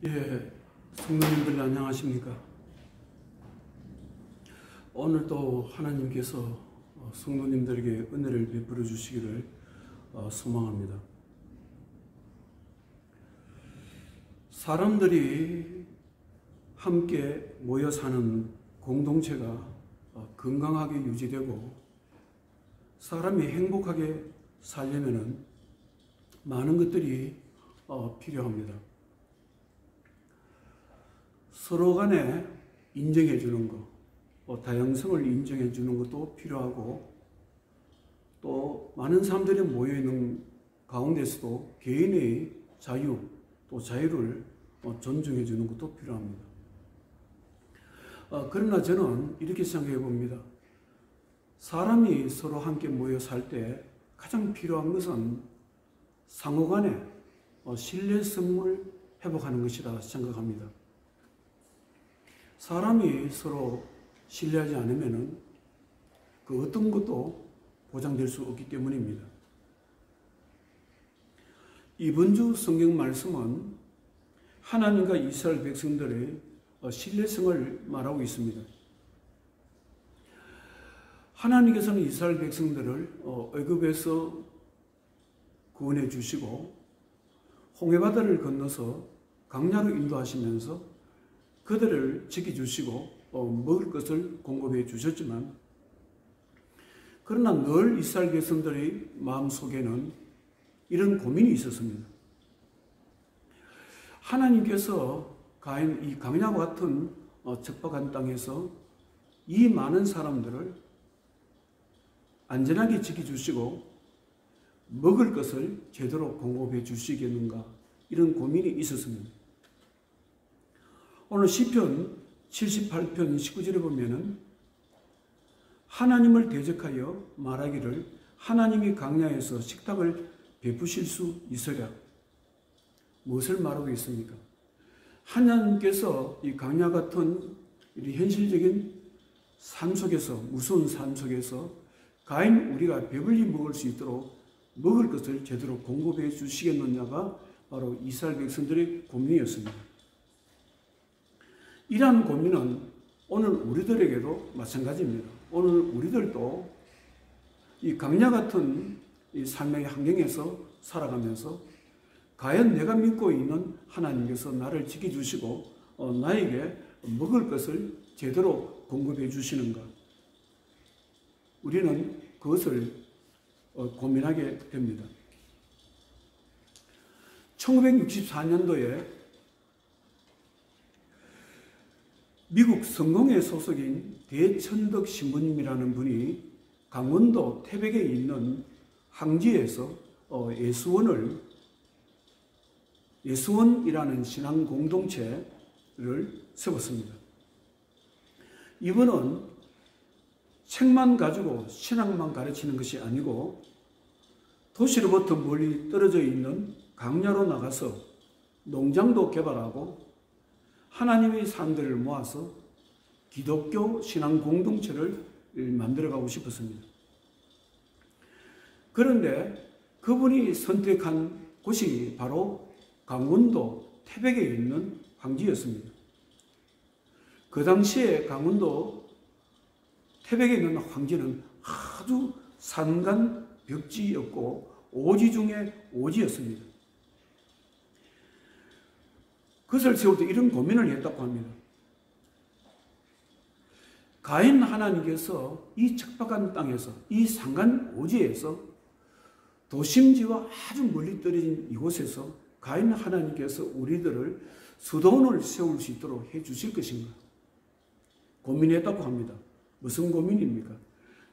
예, 성도님들 안녕하십니까? 오늘도 하나님께서 성도님들에게 은혜를 베풀어 주시기를 소망합니다. 사람들이 함께 모여 사는 공동체가 건강하게 유지되고 사람이 행복하게 살려면 많은 것들이 필요합니다. 서로 간에 인정해 주는 것, 다양성을 인정해 주는 것도 필요하고, 또 많은 사람들이 모여 있는 가운데서도 개인의 자유, 또 자유를 존중해 주는 것도 필요합니다. 그러나 저는 이렇게 생각해 봅니다. 사람이 서로 함께 모여 살 때 가장 필요한 것은 상호 간에 신뢰성을 회복하는 것이라 생각합니다. 사람이 서로 신뢰하지 않으면 그 어떤 것도 보장될 수 없기 때문입니다. 이번 주 성경 말씀은 하나님과 이스라엘 백성들의 신뢰성을 말하고 있습니다. 하나님께서는 이스라엘 백성들을 애굽에서 구원해 주시고 홍해바다를 건너서 광야로 인도하시면서 그들을 지켜주시고 먹을 것을 공급해 주셨지만, 그러나 늘 이스라엘 백성들의 마음속에는 이런 고민이 있었습니다. 하나님께서 이 광야와 같은 척박한 땅에서 이 많은 사람들을 안전하게 지켜주시고 먹을 것을 제대로 공급해 주시겠는가, 이런 고민이 있었습니다. 오늘 시편 78편 19절에 보면은 하나님을 대적하여 말하기를 하나님이 광야에서 식탁을 베푸실 수 있으랴. 무엇을 말하고 있습니까? 하나님께서 이 광야 같은 현실적인 삶 속에서, 무서운 삶 속에서 과연 우리가 배불리 먹을 수 있도록 먹을 것을 제대로 공급해 주시겠느냐가 바로 이스라엘 백성들의 고민이었습니다. 이러한 고민은 오늘 우리들에게도 마찬가지입니다. 오늘 우리들도 이 광야 같은 이 삶의 환경에서 살아가면서 과연 내가 믿고 있는 하나님께서 나를 지켜주시고 나에게 먹을 것을 제대로 공급해 주시는가? 우리는 그것을 고민하게 됩니다. 1964년도에 미국 성공회 소속인 대천덕 신부님이라는 분이 강원도 태백에 있는 황지에서 예수원이라는 신앙 공동체를 세웠습니다. 이분은 책만 가지고 신앙만 가르치는 것이 아니고 도시로부터 멀리 떨어져 있는 광야로 나가서 농장도 개발하고 하나님의 사람들을 모아서 기독교 신앙 공동체를 만들어가고 싶었습니다. 그런데 그분이 선택한 곳이 바로 강원도 태백에 있는 황지였습니다. 그 당시에 강원도 태백에 있는 황지는 아주 산간 벽지였고 오지 중에 오지였습니다. 그것을 세울 때 이런 고민을 했다고 합니다. 과연 하나님께서 이 척박한 땅에서, 이 산간 오지에서, 도심지와 아주 멀리 떨어진 이곳에서 과연 하나님께서 우리들을 수도원을 세울 수 있도록 해 주실 것인가? 고민했다고 합니다. 무슨 고민입니까?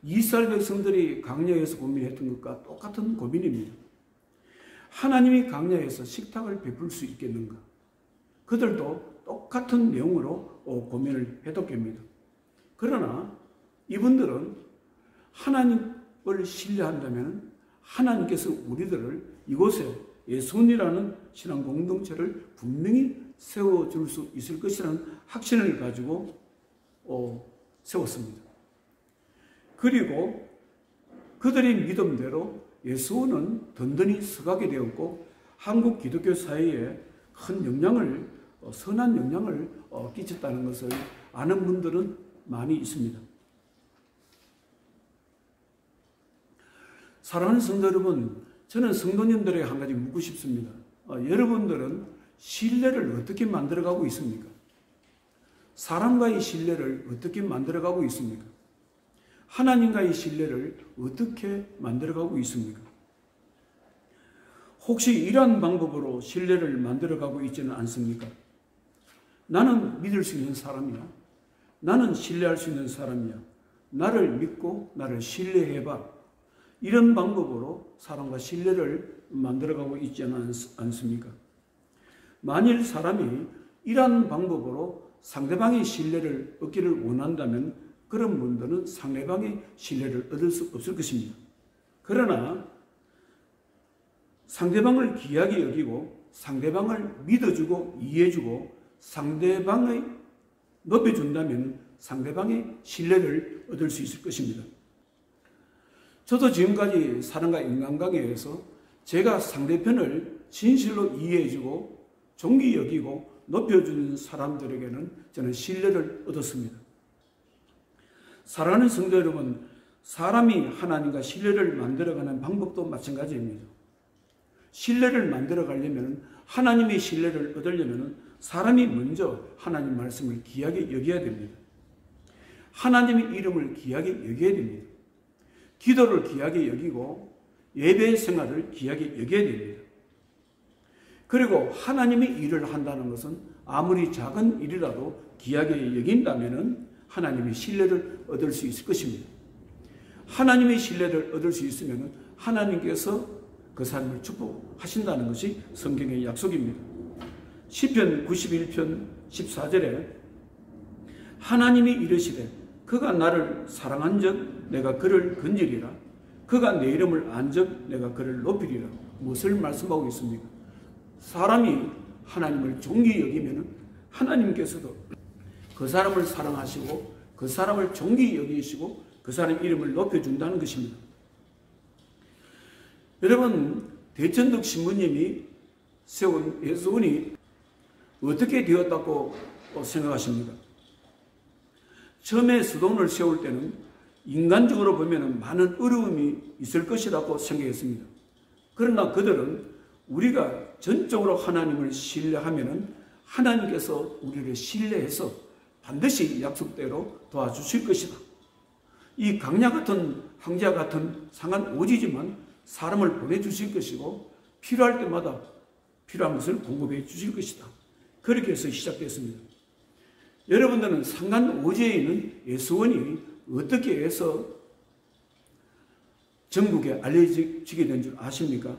이스라엘 백성들이 광야에서 고민했던 것과 똑같은 고민입니다. 하나님이 광야에서 식탁을 베풀 수 있겠는가? 그들도 똑같은 내용으로 고민을 해뒀겠습니다. 그러나 이분들은 하나님을 신뢰한다면 하나님께서 우리들을 이곳에 예수원이라는 신앙 공동체를 분명히 세워줄 수 있을 것이라는 확신을 가지고 세웠습니다. 그리고 그들의 믿음대로 예수원은 든든히 서가게 되었고 한국 기독교 사회에 큰 영향을 선한 영향을 끼쳤다는 것을 아는 분들은 많이 있습니다. 사랑하는 성도 여러분, 저는 성도님들에게 한 가지 묻고 싶습니다. 여러분들은 신뢰를 어떻게 만들어가고 있습니까? 사람과의 신뢰를 어떻게 만들어가고 있습니까? 하나님과의 신뢰를 어떻게 만들어가고 있습니까? 혹시 이러한 방법으로 신뢰를 만들어가고 있지는 않습니까? 나는 믿을 수 있는 사람이야. 나는 신뢰할 수 있는 사람이야. 나를 믿고 나를 신뢰해봐. 이런 방법으로 사람과 신뢰를 만들어가고 있지는 않습니까? 만일 사람이 이러한 방법으로 상대방의 신뢰를 얻기를 원한다면 그런 분들은 상대방의 신뢰를 얻을 수 없을 것입니다. 그러나 상대방을 귀하게 여기고 상대방을 믿어주고 이해해주고 상대방을 높여준다면 상대방의 신뢰를 얻을 수 있을 것입니다. 저도 지금까지 사람과 인간관계에서 제가 상대편을 진실로 이해해주고 존귀 여기고 높여주는 사람들에게는 저는 신뢰를 얻었습니다. 사랑하는 성도 여러분, 사람이 하나님과 신뢰를 만들어가는 방법도 마찬가지입니다. 신뢰를 만들어가려면, 하나님의 신뢰를 얻으려면 사람이 먼저 하나님 말씀을 귀하게 여겨야 됩니다. 하나님의 이름을 귀하게 여겨야 됩니다. 기도를 귀하게 여기고 예배 생활을 귀하게 여겨야 됩니다. 그리고 하나님의 일을 한다는 것은 아무리 작은 일이라도 귀하게 여긴다면 하나님의 신뢰를 얻을 수 있을 것입니다. 하나님의 신뢰를 얻을 수 있으면 하나님께서 그 사람을 축복하신다는 것이 성경의 약속입니다. 시편 91편 14절에 하나님이 이르시되 그가 나를 사랑한즉 내가 그를 건지리라. 그가 내 이름을 안즉 내가 그를 높이리라. 무엇을 말씀하고 있습니까? 사람이 하나님을 존귀 여기면 하나님께서도 그 사람을 사랑하시고 그 사람을 존귀 여기시고 그 사람 이름을 높여준다는 것입니다. 여러분, 대천덕 신부님이 세운 예수원이 어떻게 되었다고 생각하십니까? 처음에 수도원을 세울 때는 인간적으로 보면 많은 어려움이 있을 것이라고 생각했습니다. 그러나 그들은 우리가 전적으로 하나님을 신뢰하면 하나님께서 우리를 신뢰해서 반드시 약속대로 도와주실 것이다. 이 강야 같은 황제와 같은 상한 오지지만 사람을 보내주실 것이고 필요할 때마다 필요한 것을 공급해 주실 것이다. 그렇게 해서 시작됐습니다. 여러분들은 상간 오지에 있는 예수원이 어떻게 해서 전국에 알려지게 된 줄 아십니까?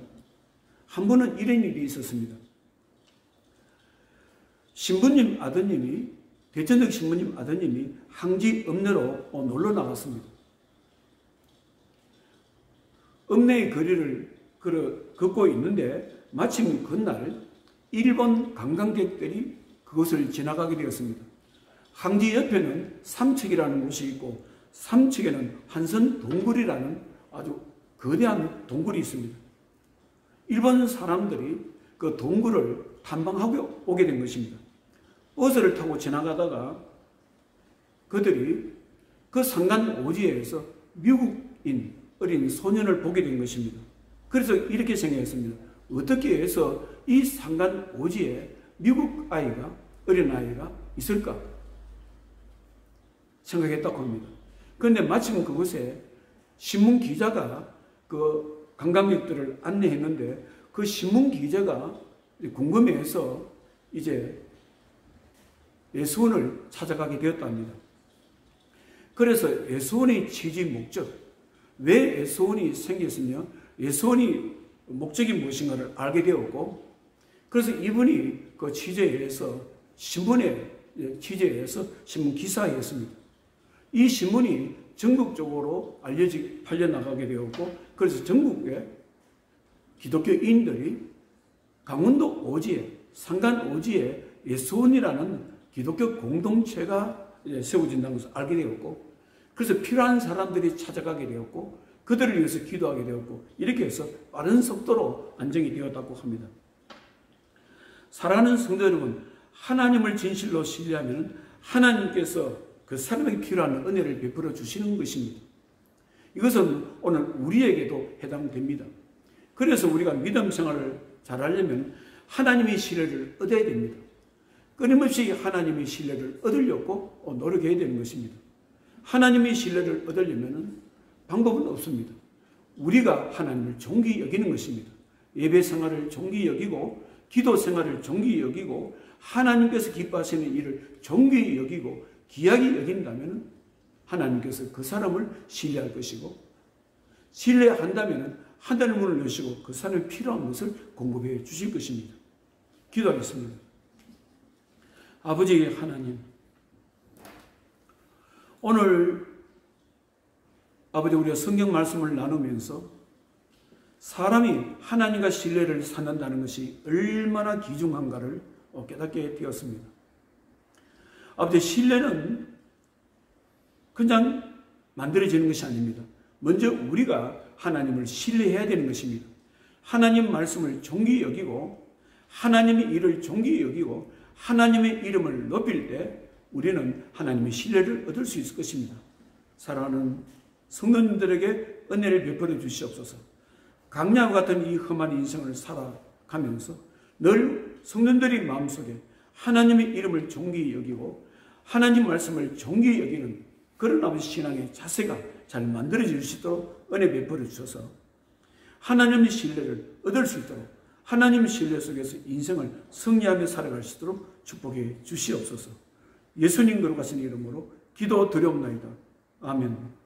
한 번은 이런 일이 있었습니다. 신부님 아드님이, 대천덕 신부님 아드님이 항지 읍내로 놀러 나갔습니다. 읍내의 거리를 걷고 있는데 마침 그날 일본 관광객들이 그곳을 지나가게 되었습니다. 항지 옆에는 삼척이라는 곳이 있고 삼척에는 한선 동굴이라는 아주 거대한 동굴이 있습니다. 일본 사람들이 그 동굴을 탐방하고 오게 된 것입니다. 버스를 타고 지나가다가 그들이 그 상간 오지에서 미국인 어린 소년을 보게 된 것입니다. 그래서 이렇게 생각했습니다. 어떻게 해서 이 상간 오지에 미국 아이가, 어린 아이가 있을까 생각했다고 합니다. 그런데 마침 그곳에 신문 기자가 그 관광객들을 안내했는데 그 신문 기자가 궁금해해서 이제 예수원을 찾아가게 되었답니다. 그래서 예수원의 취지 목적, 왜 예수원이 생겼으며 예수원이 목적이 무엇인가를 알게 되었고, 그래서 이분이 그 취재에 의해서 신문에 취재에 의해서 신문 기사에 했습니다. 이 신문이 전국적으로 팔려나가게 되었고, 그래서 전국의 기독교인들이 강원도 오지에, 상간 오지에 예수원이라는 기독교 공동체가 세워진다는 것을 알게 되었고, 그래서 필요한 사람들이 찾아가게 되었고, 그들을 위해서 기도하게 되었고, 이렇게 해서 빠른 속도로 안정이 되었다고 합니다. 사랑하는 성도 여러분, 하나님을 진실로 신뢰하면 하나님께서 그 사람에게 필요한 은혜를 베풀어 주시는 것입니다. 이것은 오늘 우리에게도 해당됩니다. 그래서 우리가 믿음 생활을 잘하려면 하나님의 신뢰를 얻어야 됩니다. 끊임없이 하나님의 신뢰를 얻으려고 노력해야 되는 것입니다. 하나님의 신뢰를 얻으려면 방법은 없습니다. 우리가 하나님을 존귀 여기는 것입니다. 예배 생활을 존귀 여기고 기도 생활을 존귀 여기고 하나님께서 기뻐하시는 일을 존귀 여기고 귀하게 여긴다면 하나님께서 그 사람을 신뢰할 것이고 신뢰한다면 하늘의 문을 여시고 그 사람의 필요한 것을 공급해 주실 것입니다. 기도하겠습니다. 아버지 하나님, 오늘 아버지 우리가 성경 말씀을 나누면서 사람이 하나님과 신뢰를 쌓는다는 것이 얼마나 귀중한가를 깨닫게 되었습니다. 아버지 신뢰는 그냥 만들어지는 것이 아닙니다. 먼저 우리가 하나님을 신뢰해야 되는 것입니다. 하나님 말씀을 존귀 여기고 하나님의 일을 존귀 여기고 하나님의 이름을 높일 때 우리는 하나님의 신뢰를 얻을 수 있을 것입니다. 사랑하는 성도님들에게 은혜를 베풀어 주시옵소서. 강야와 같은 이 험한 인생을 살아가면서 늘 성도들의 마음속에 하나님의 이름을 존귀 여기고 하나님 말씀을 존귀 여기는 그런 아버지 신앙의 자세가 잘 만들어질 수 있도록 은혜 베풀어 주셔서 하나님의 신뢰를 얻을 수 있도록 하나님의 신뢰 속에서 인생을 승리하며 살아갈 수 있도록 축복해 주시옵소서. 예수님 거룩하신 이름으로 기도 드려옵나이다. 아멘.